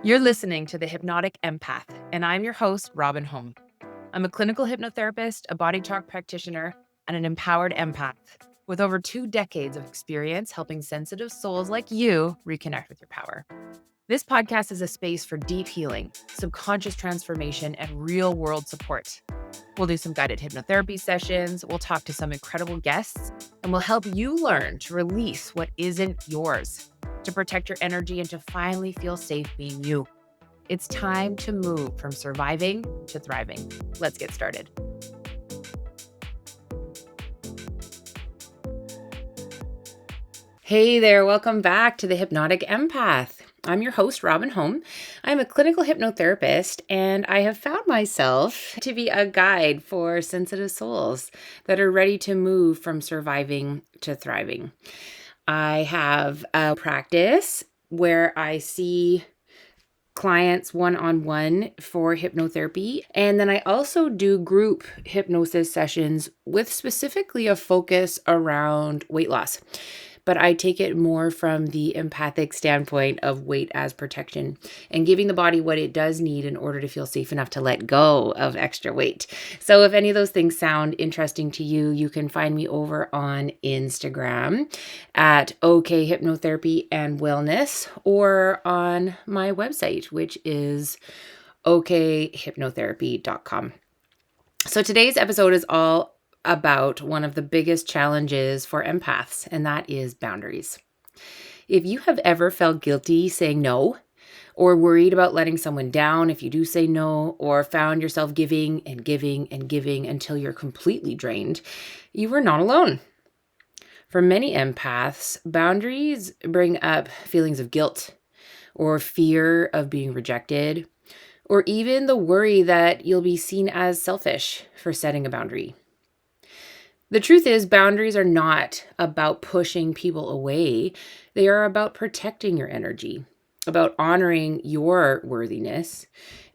You're listening to the Hypnotic Empath, and I'm your host, Robyn Holm. I'm a clinical hypnotherapist, a BodyTalk practitioner, and an empowered empath with over 2 decades of experience helping sensitive souls like you reconnect with your power. This podcast is a space for deep healing, subconscious transformation, and real-world support. We'll do some guided hypnotherapy sessions, we'll talk to some incredible guests, and we'll help you learn to release what isn't yours, to protect your energy, and to finally feel safe being you. It's time to move from surviving to thriving. Let's get started. Hey there, welcome back to the Hypnotic Empath. I'm your host, Robyn Holm. I'm a clinical hypnotherapist, and I have found myself to be a guide for sensitive souls that are ready to move from surviving to thriving. I have a practice where I see clients one-on-one for hypnotherapy. And then I also do group hypnosis sessions with specifically a focus around weight loss. But I take it more from the empathic standpoint of weight as protection and giving the body what it does need in order to feel safe enough to let go of extra weight. So if any of those things sound interesting to you, you can find me over on Instagram at OK Hypnotherapy and Wellness, or on my website, which is okhypnotherapy.com. So today's episode is all about one of the biggest challenges for empaths, and that is boundaries. If you have ever felt guilty saying no, or worried about letting someone down if you do say no, or found yourself giving and giving and giving until you're completely drained, you are not alone. For many empaths, boundaries bring up feelings of guilt, or fear of being rejected, or even the worry that you'll be seen as selfish for setting a boundary. The truth is, boundaries are not about pushing people away. They are about protecting your energy, about honoring your worthiness,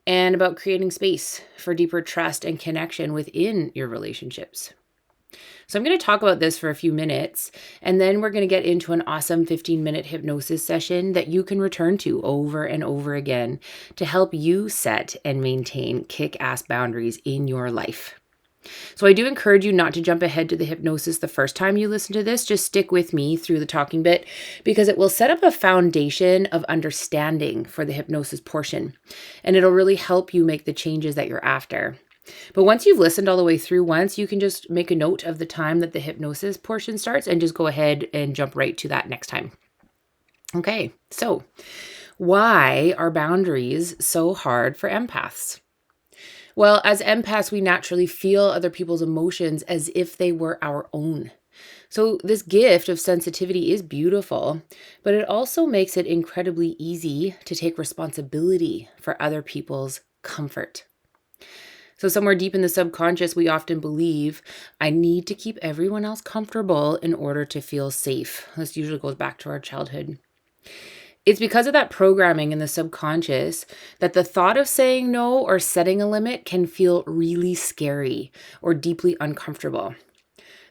and about creating space for deeper trust and connection within your relationships. So I'm going to talk about this for a few minutes, and then we're going to get into an awesome 15-minute hypnosis session that you can return to over and over again to help you set and maintain kick-ass boundaries in your life. So I do encourage you not to jump ahead to the hypnosis the first time you listen to this. Just stick with me through the talking bit, because it will set up a foundation of understanding for the hypnosis portion, and it'll really help you make the changes that you're after. But once you've listened all the way through once, you can just make a note of the time that the hypnosis portion starts and just go ahead and jump right to that next time. Okay, so why are boundaries so hard for empaths? Well, as empaths, we naturally feel other people's emotions as if they were our own. So this gift of sensitivity is beautiful, but it also makes it incredibly easy to take responsibility for other people's comfort. So somewhere deep in the subconscious, we often believe, I need to keep everyone else comfortable in order to feel safe. This usually goes back to our childhood. It's because of that programming in the subconscious that the thought of saying no or setting a limit can feel really scary or deeply uncomfortable.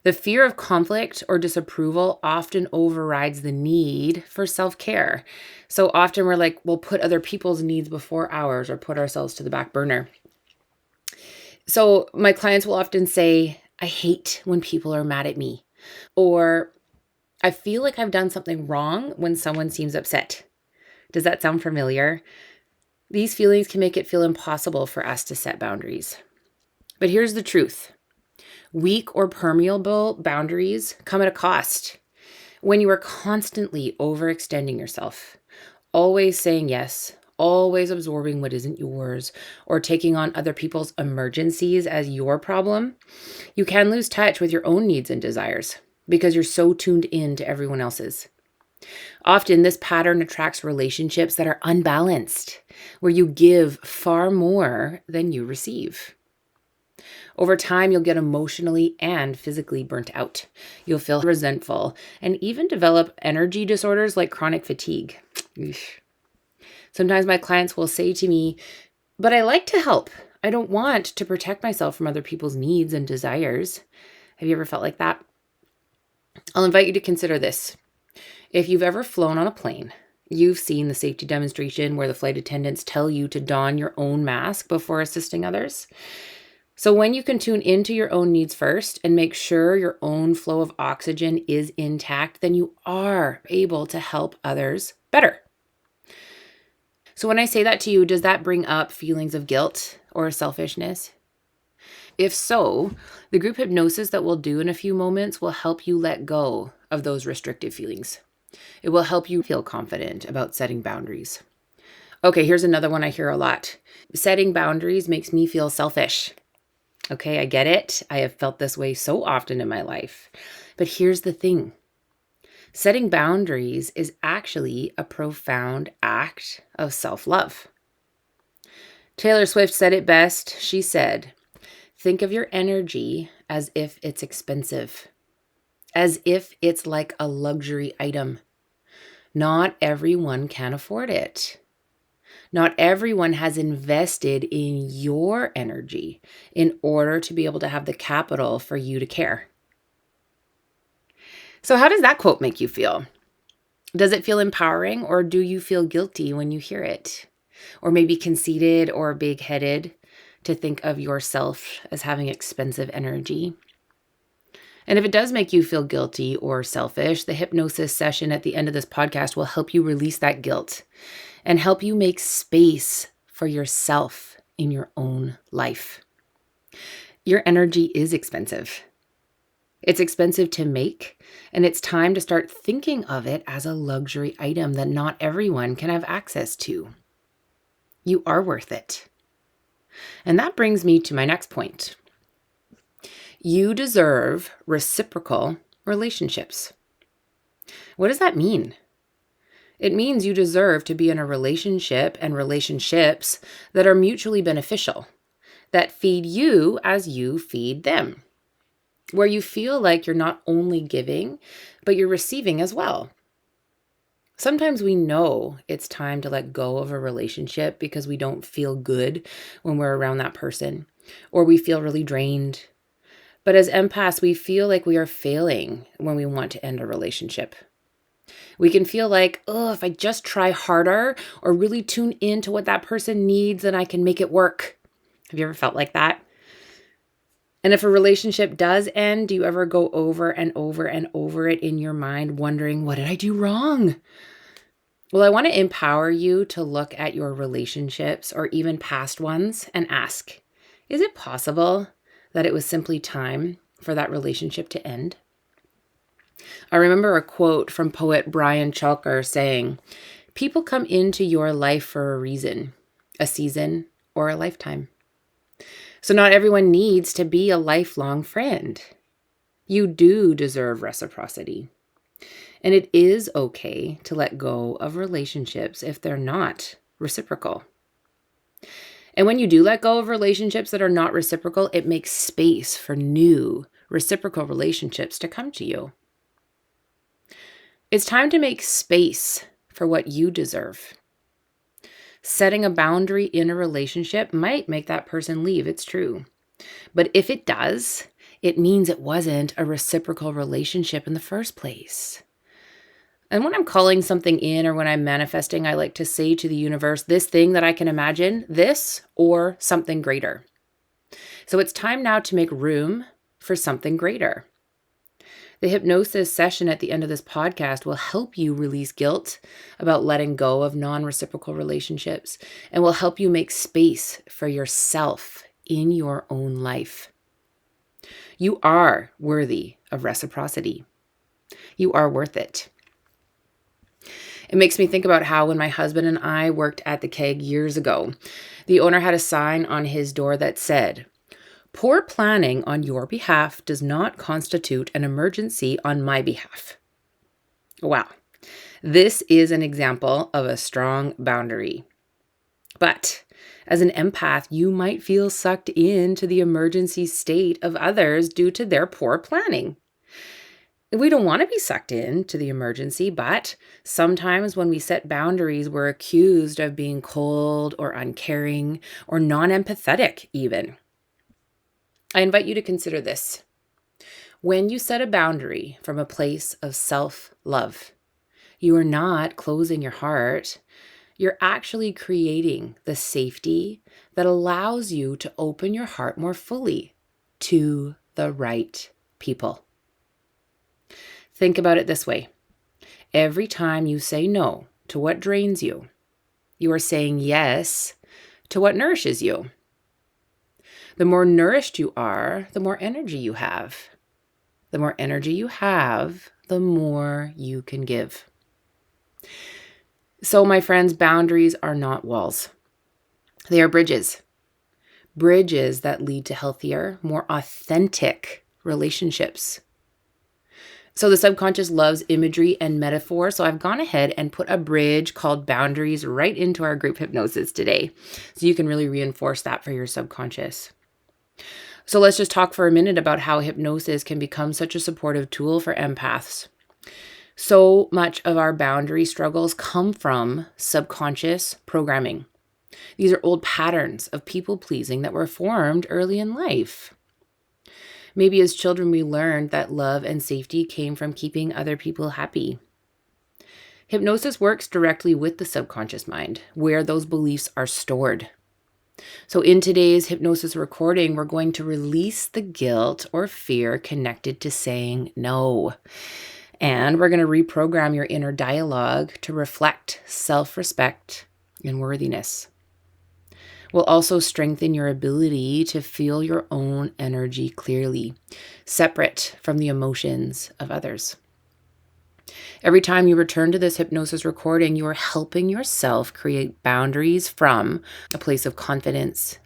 The fear of conflict or disapproval often overrides the need for self-care. So often we're like, we'll put other people's needs before ours or put ourselves to the back burner. So my clients will often say, I hate when people are mad at me, or I feel like I've done something wrong when someone seems upset. Does that sound familiar? These feelings can make it feel impossible for us to set boundaries. But here's the truth. Weak or permeable boundaries come at a cost. When you are constantly overextending yourself, always saying yes, always absorbing what isn't yours, or taking on other people's emergencies as your problem, you can lose touch with your own needs and desires because you're so tuned in to everyone else's. Often this pattern attracts relationships that are unbalanced, where you give far more than you receive. Over time, you'll get emotionally and physically burnt out. You'll feel resentful and even develop energy disorders like chronic fatigue. Eesh. Sometimes my clients will say to me, but I like to help. I don't want to protect myself from other people's needs and desires. Have you ever felt like that? I'll invite you to consider this. If you've ever flown on a plane, You've seen the safety demonstration where the flight attendants tell you to don your own mask before assisting others. So when you can tune into your own needs first and make sure your own flow of oxygen is intact, then you are able to help others better. So when I say that to you, does that bring up feelings of guilt or selfishness? If so, the group hypnosis that we'll do in a few moments will help you let go of those restrictive feelings. It will help you feel confident about setting boundaries. Okay, here's another one I hear a lot. Setting boundaries makes me feel selfish. Okay, I get it. I have felt this way so often in my life. But here's the thing. Setting boundaries is actually a profound act of self-love. Taylor Swift said it best. She said, "Think of your energy as if it's expensive, as if it's like a luxury item. Not everyone can afford it. Not everyone has invested in your energy in order to be able to have the capital for you to care." So how does that quote make you feel? Does it feel empowering, or do you feel guilty when you hear it? Or maybe conceited or big-headed to think of yourself as having expensive energy? And if it does make you feel guilty or selfish, the hypnosis session at the end of this podcast will help you release that guilt and help you make space for yourself in your own life. Your energy is expensive. It's expensive to make, and it's time to start thinking of it as a luxury item that not everyone can have access to. You are worth it. And that brings me to my next point. You deserve reciprocal relationships. What does that mean? It means you deserve to be in a relationship and relationships that are mutually beneficial, that feed you as you feed them, where you feel like you're not only giving, but you're receiving as well. Sometimes we know it's time to let go of a relationship because we don't feel good when we're around that person, or we feel really drained. But as empaths, we feel like we are failing when we want to end a relationship. We can feel like, oh, if I just try harder or really tune into what that person needs, then I can make it work. Have you ever felt like that? And if a relationship does end, do you ever go over and over and over it in your mind, wondering, what did I do wrong? Well, I want to empower you to look at your relationships or even past ones and ask, is it possible that it was simply time for that relationship to end? I remember a quote from poet Brian Chalker saying, "People come into your life for a reason, a season, or a lifetime. So not everyone needs to be a lifelong friend. You do deserve reciprocity. And it is okay to let go of relationships if they're not reciprocal. And when you do let go of relationships that are not reciprocal, it makes space for new reciprocal relationships to come to you. It's time to make space for what you deserve. Setting a boundary in a relationship might make that person leave, it's true. But if it does, it means it wasn't a reciprocal relationship in the first place. And when I'm calling something in or when I'm manifesting, I like to say to the universe, this thing that I can imagine, this or something greater. So it's time now to make room for something greater. The hypnosis session at the end of this podcast will help you release guilt about letting go of non-reciprocal relationships and will help you make space for yourself in your own life. You are worthy of reciprocity. You are worth it. It makes me think about how when my husband and I worked at the keg years ago, the owner had a sign on his door that said, "Poor planning on your behalf does not constitute an emergency on my behalf." Wow. This is an example of a strong boundary. But as an empath, you might feel sucked into the emergency state of others due to their poor planning. We don't want to be sucked into the emergency, but sometimes when we set boundaries, we're accused of being cold or uncaring or non-empathetic even. I invite you to consider this. When you set a boundary from a place of self-love, You are not closing your heart. You're actually creating the safety that allows you to open your heart more fully to the right people. Think about it this way. Every time you say no to what drains you, you are saying yes to what nourishes you. The more nourished you are, the more energy you have. The more energy you have, the more you can give. So, my friends, boundaries are not walls. They are bridges. Bridges that lead to healthier, more authentic relationships. So the subconscious loves imagery and metaphor. So I've gone ahead and put a bridge called boundaries right into our group hypnosis today. So you can really reinforce that for your subconscious. So let's just talk for a minute about how hypnosis can become such a supportive tool for empaths. So much of our boundary struggles come from subconscious programming. These are old patterns of people pleasing that were formed early in life. Maybe as children, we learned that love and safety came from keeping other people happy. Hypnosis works directly with the subconscious mind, where those beliefs are stored. So in today's hypnosis recording, we're going to release the guilt or fear connected to saying no. And we're going to reprogram your inner dialogue to reflect self-respect and worthiness. Will also strengthen your ability to feel your own energy clearly, separate from the emotions of others. Every time you return to this hypnosis recording, you are helping yourself create boundaries from a place of confidence.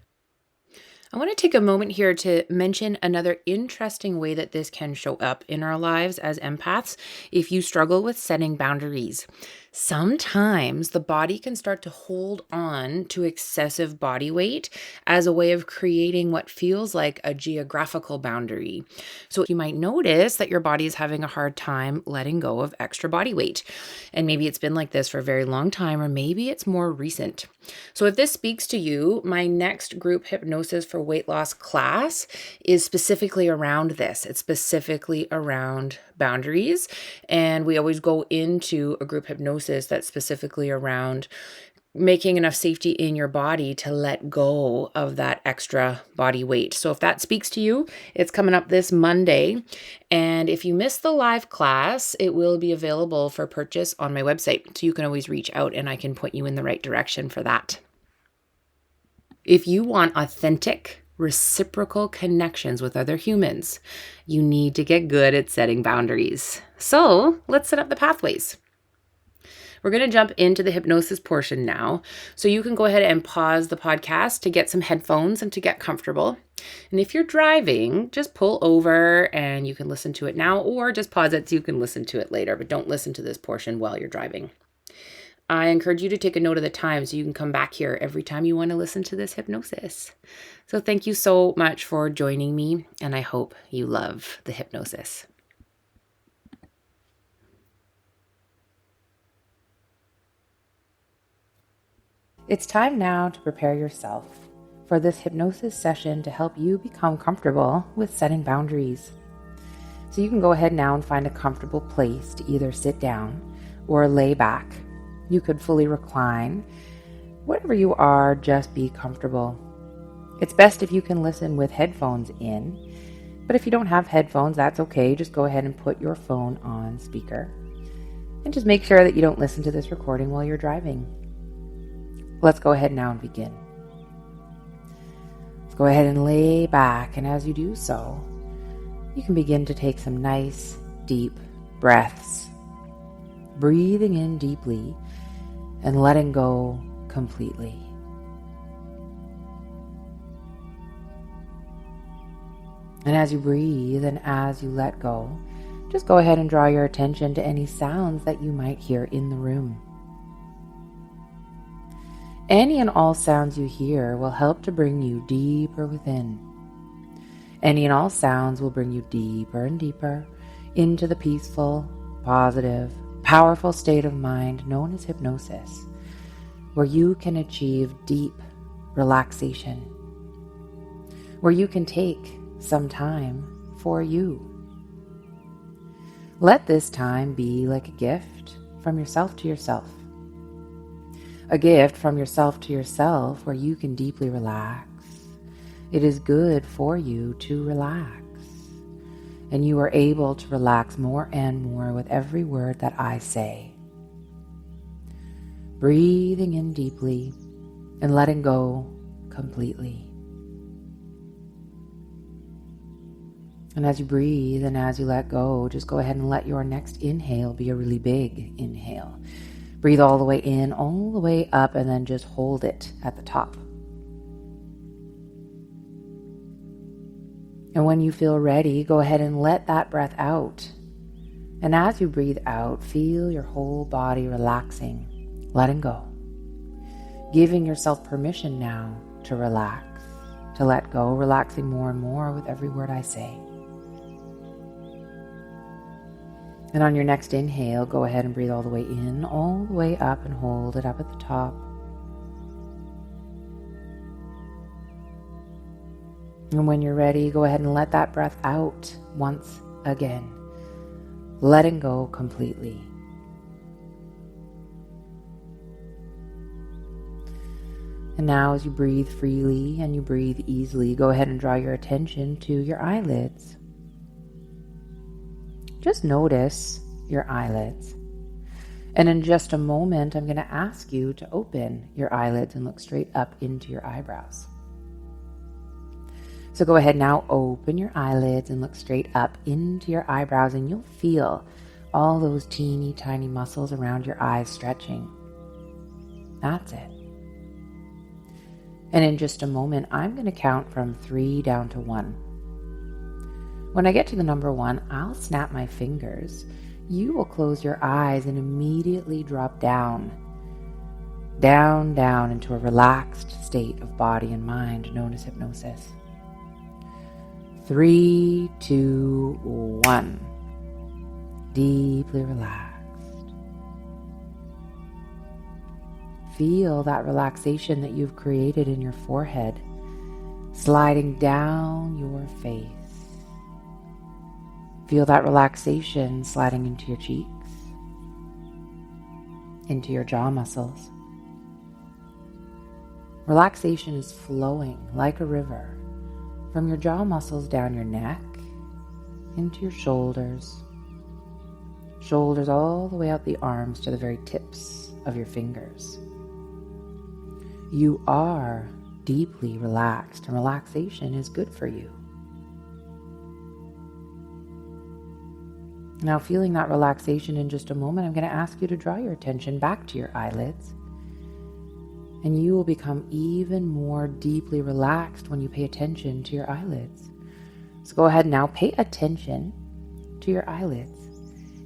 I want to take a moment here to mention another interesting way that this can show up in our lives as empaths if you struggle with setting boundaries. Sometimes the body can start to hold on to excessive body weight as a way of creating what feels like a geographical boundary. So you might notice that your body is having a hard time letting go of extra body weight. And maybe it's been like this for a very long time, or maybe it's more recent. So if this speaks to you, my next group hypnosis for weight loss class is specifically around this. It's specifically around boundaries. And we always go into a group hypnosis that's specifically around making enough safety in your body to let go of that extra body weight. So if that speaks to you, it's coming up this Monday. And if you miss the live class, it will be available for purchase on my website. So you can always reach out and I can point you in the right direction for that. If you want authentic, reciprocal connections with other humans, you need to get good at setting boundaries. So let's set up the pathways. We're going to jump into the hypnosis portion now. So you can go ahead and pause the podcast to get some headphones and to get comfortable. And if you're driving, just pull over and you can listen to it now, or just pause it so you can listen to it later, but don't listen to this portion while you're driving. I encourage you to take a note of the time so you can come back here every time you want to listen to this hypnosis. So thank you so much for joining me, and I hope you love the hypnosis. It's time now to prepare yourself for this hypnosis session to help you become comfortable with setting boundaries. So you can go ahead now and find a comfortable place to either sit down or lay back. You could fully recline. Whatever you are, just be comfortable. It's best if you can listen with headphones in, but if you don't have headphones, that's okay. Just go ahead and put your phone on speaker. And just make sure that you don't listen to this recording while you're driving. Let's go ahead now and begin. Let's go ahead and lay back, and as you do so, you can begin to take some nice, deep breaths, breathing in deeply and letting go completely. And as you breathe and as you let go, just go ahead and draw your attention to any sounds that you might hear in the room. Any and all sounds you hear will help to bring you deeper within. Any and all sounds will bring you deeper and deeper into the peaceful, positive, powerful state of mind known as hypnosis, where you can achieve deep relaxation, where you can take some time for you. Let this time be like a gift from yourself to yourself. A gift from yourself to yourself where you can deeply relax. It is good for you to relax. And you are able to relax more and more with every word that I say. Breathing in deeply and letting go completely. And as you breathe and as you let go, just go ahead and let your next inhale be a really big inhale. Breathe all the way in, all the way up, and then just hold it at the top. And when you feel ready, go ahead and let that breath out. And as you breathe out, feel your whole body relaxing, letting go. Giving yourself permission now to relax, to let go, relaxing more and more with every word I say. And on your next inhale, go ahead and breathe all the way in, all the way up, and hold it up at the top. And when you're ready, go ahead and let that breath out once again, letting go completely. And now as you breathe freely and you breathe easily, go ahead and draw your attention to your eyelids. Just notice your eyelids. And in just a moment, I'm going to ask you to open your eyelids and look straight up into your eyebrows. So go ahead now, open your eyelids and look straight up into your eyebrows, and you'll feel all those teeny tiny muscles around your eyes stretching. That's it. And in just a moment, I'm going to count from 3 down to 1. When I get to the number 1, I'll snap my fingers. You will close your eyes and immediately drop down into a relaxed state of body and mind known as hypnosis. 3, 2, 1. Deeply relaxed. Feel that relaxation that you've created in your forehead, sliding down your face. Feel that relaxation sliding into your cheeks, into your jaw muscles. Relaxation is flowing like a river from your jaw muscles down your neck, into your shoulders all the way out the arms to the very tips of your fingers. You are deeply relaxed, and relaxation is good for you. Now, feeling that relaxation in just a moment, I'm going to ask you to draw your attention back to your eyelids. And you will become even more deeply relaxed when you pay attention to your eyelids. So go ahead now, pay attention to your eyelids.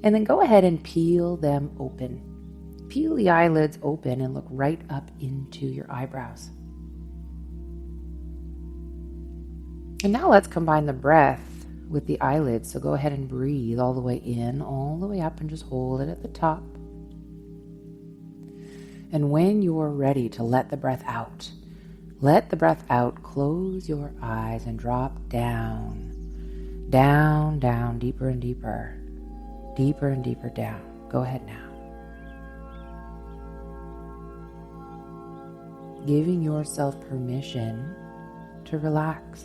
And then go ahead and peel them open. Peel the eyelids open and look right up into your eyebrows. And now let's combine the breath with the eyelids. So go ahead and breathe all the way in, all the way up, and just hold it at the top. And when you're ready to let the breath out, close your eyes and drop down, deeper and deeper down. Go ahead now. Giving yourself permission to relax.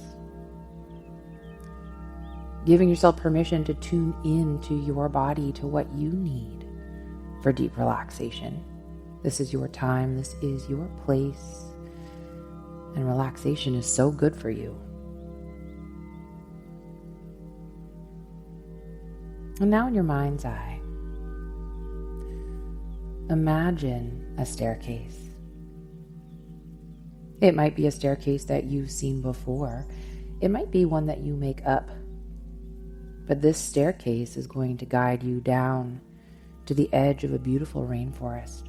Giving yourself permission to tune into your body, to what you need for deep relaxation. This is your time. This is your place. And relaxation is so good for you. And now in your mind's eye, imagine a staircase. It might be a staircase that you've seen before. It might be one that you make up. But this staircase is going to guide you down to the edge of a beautiful rainforest.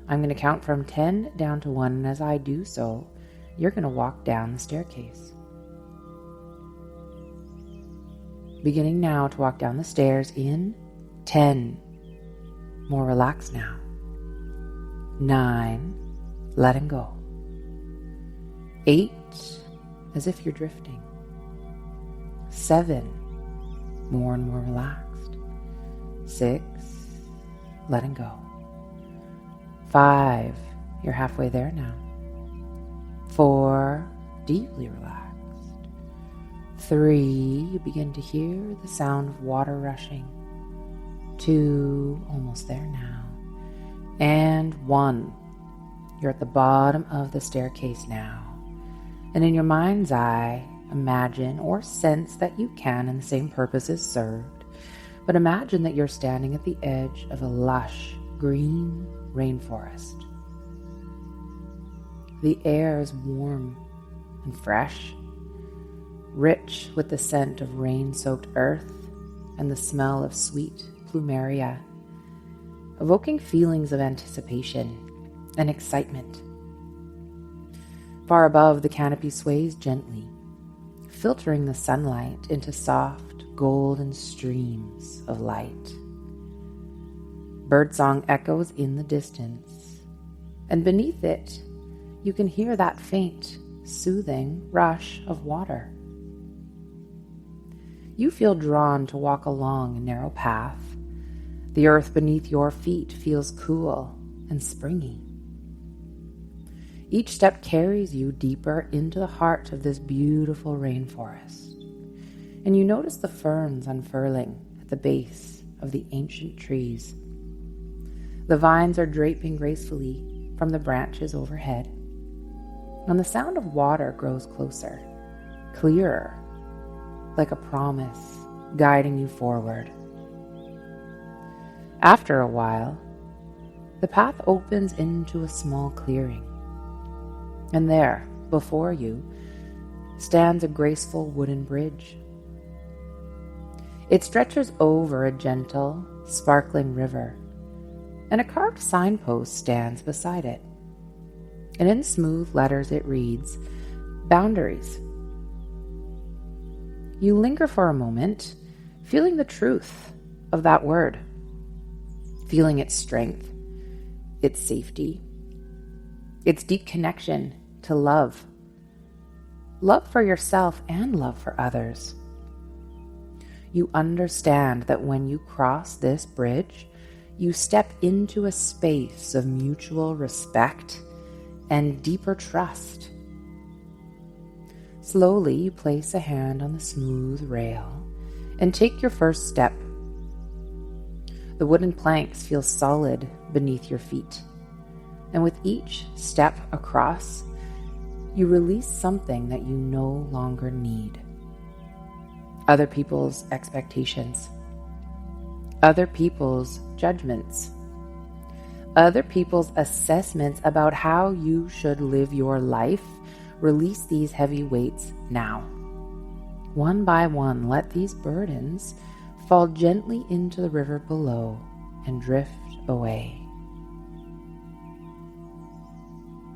I'm going to count from 10 down to 1, and as I do so, you're going to walk down the staircase. Beginning now to walk down the stairs in 10. More relaxed now. 9. Letting go. 8. As if you're drifting. 7. More and more relaxed. 6, letting go. 5, you're halfway there now. 4, deeply relaxed. 3, you begin to hear the sound of water rushing. 2, almost there now. And 1, you're at the bottom of the staircase now. And in your mind's eye, imagine or sense that you can, and the same purpose is served, but imagine that you're standing at the edge of a lush green rainforest. The air is warm and fresh, rich with the scent of rain-soaked earth and the smell of sweet plumeria, evoking feelings of anticipation and excitement. Far above, the canopy sways gently, filtering the sunlight into soft, golden streams of light. Birdsong echoes in the distance, and beneath it, you can hear that faint, soothing rush of water. You feel drawn to walk along a narrow path. The earth beneath your feet feels cool and springy. Each step carries you deeper into the heart of this beautiful rainforest, and you notice the ferns unfurling at the base of the ancient trees. The vines are draping gracefully from the branches overhead, and the sound of water grows closer, clearer, like a promise guiding you forward. After a while, the path opens into a small clearing, and there, before you, stands a graceful wooden bridge. It stretches over a gentle, sparkling river, and a carved signpost stands beside it. And in smooth letters it reads, "Boundaries." You linger for a moment, feeling the truth of that word, feeling its strength, its safety, its deep connection to love for yourself and love for others. You understand that when you cross this bridge, you step into a space of mutual respect and deeper trust. Slowly, you place a hand on the smooth rail and take your first step. The wooden planks feel solid beneath your feet, and with each step across, you release something that you no longer need. Other people's expectations, other people's judgments, other people's assessments about how you should live your life. Release these heavy weights now. One by one, let these burdens fall gently into the river below and drift away.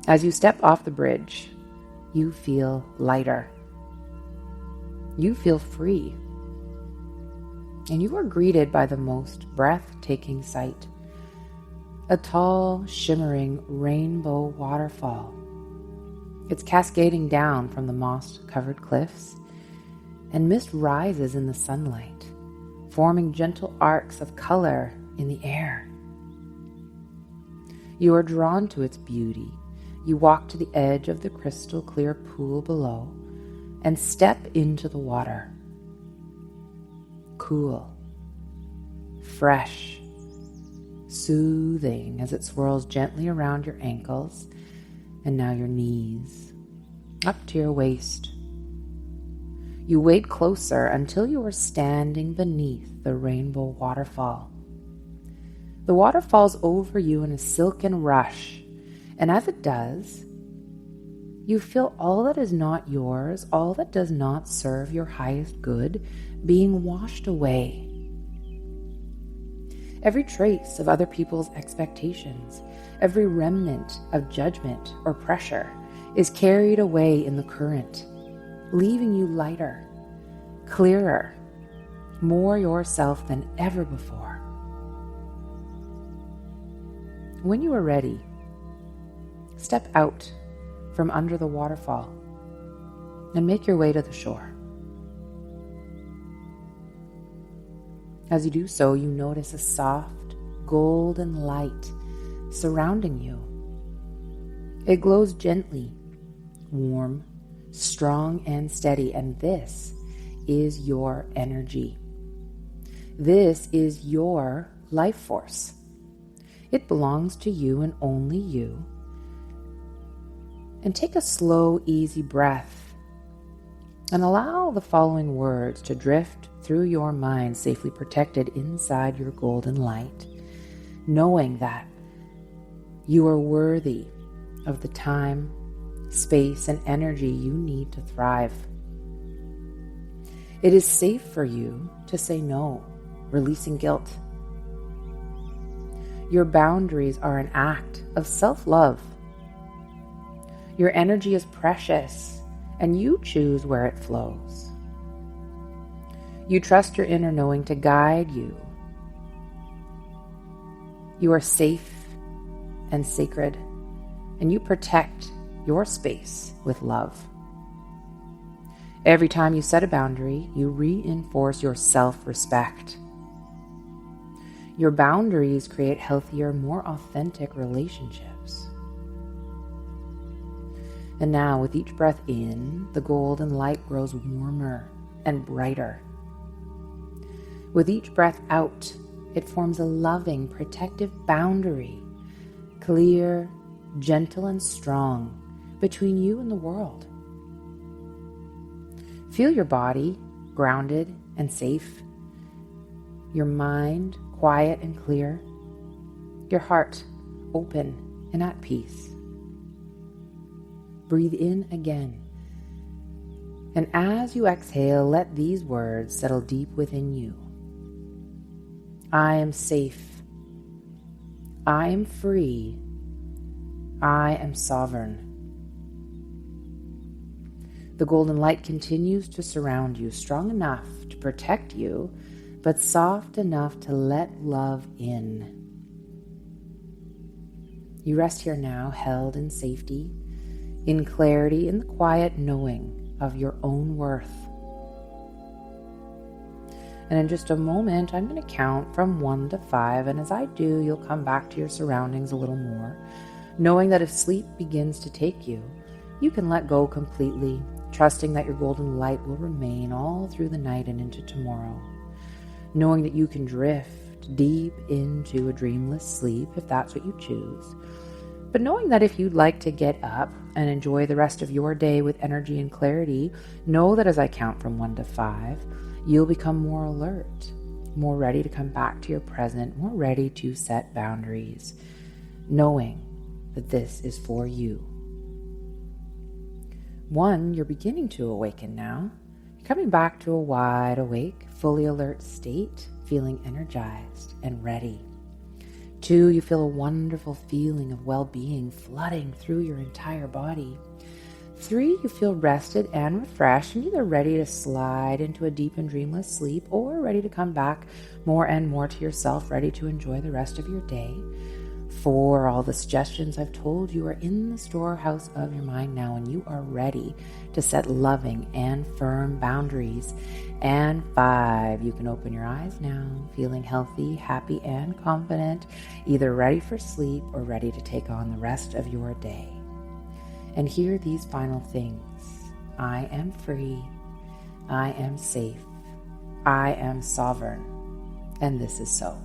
As you step off the bridge, you feel lighter. You feel free. And you are greeted by the most breathtaking sight. A tall, shimmering rainbow waterfall. It's cascading down from the moss-covered cliffs, and mist rises in the sunlight, forming gentle arcs of color in the air. You are drawn to its beauty. You walk to the edge of the crystal clear pool below and step into the water. Cool, fresh, soothing as it swirls gently around your ankles and now your knees, up to your waist. You wade closer until you are standing beneath the rainbow waterfall. The water falls over you in a silken rush, and as it does, you feel all that is not yours, all that does not serve your highest good, being washed away. Every trace of other people's expectations, every remnant of judgment or pressure is carried away in the current, leaving you lighter, clearer, more yourself than ever before. When you are ready, step out from under the waterfall and make your way to the shore. As you do so, you notice a soft, golden light surrounding you. It glows gently, warm, strong, and steady, and this is your energy. This is your life force. It belongs to you and only you. And take a slow, easy breath and allow the following words to drift through your mind, safely protected inside your golden light, knowing that you are worthy of the time, space, and energy you need to thrive. It is safe for you to say no, releasing guilt. Your boundaries are an act of self-love. Your energy is precious, and you choose where it flows. You trust your inner knowing to guide you. You are safe and sacred, and you protect your space with love. Every time you set a boundary, you reinforce your self-respect. Your boundaries create healthier, more authentic relationships. And now, with each breath in, the golden light grows warmer and brighter. With each breath out, it forms a loving, protective boundary, clear, gentle, and strong between you and the world. Feel your body grounded and safe, your mind quiet and clear, your heart open and at peace. Breathe in again. And as you exhale, let these words settle deep within you. I am safe. I am free. I am sovereign. The golden light continues to surround you, strong enough to protect you, but soft enough to let love in. You rest here now, held in safety, in clarity, in the quiet knowing of your own worth. And in just a moment, I'm going to count from 1 to 5, and as I do, you'll come back to your surroundings a little more, knowing that if sleep begins to take you, you can let go completely, trusting that your golden light will remain all through the night and into tomorrow, knowing that you can drift deep into a dreamless sleep if that's what you choose, but knowing that if you'd like to get up and enjoy the rest of your day with energy and clarity, know that as I count from 1 to 5, you'll become more alert, more ready to come back to your present, more ready to set boundaries, knowing that this is for you. 1, you're beginning to awaken now. You're coming back to a wide awake, fully alert state, feeling energized and ready. 2, you feel a wonderful feeling of well-being flooding through your entire body. 3, you feel rested and refreshed and either ready to slide into a deep and dreamless sleep or ready to come back more and more to yourself, ready to enjoy the rest of your day. 4, all the suggestions I've told you are in the storehouse of your mind now, and you are ready to set loving and firm boundaries. And 5, you can open your eyes now, feeling healthy, happy, and confident, either ready for sleep or ready to take on the rest of your day. And hear these final things. I am free. I am safe. I am sovereign. And this is so.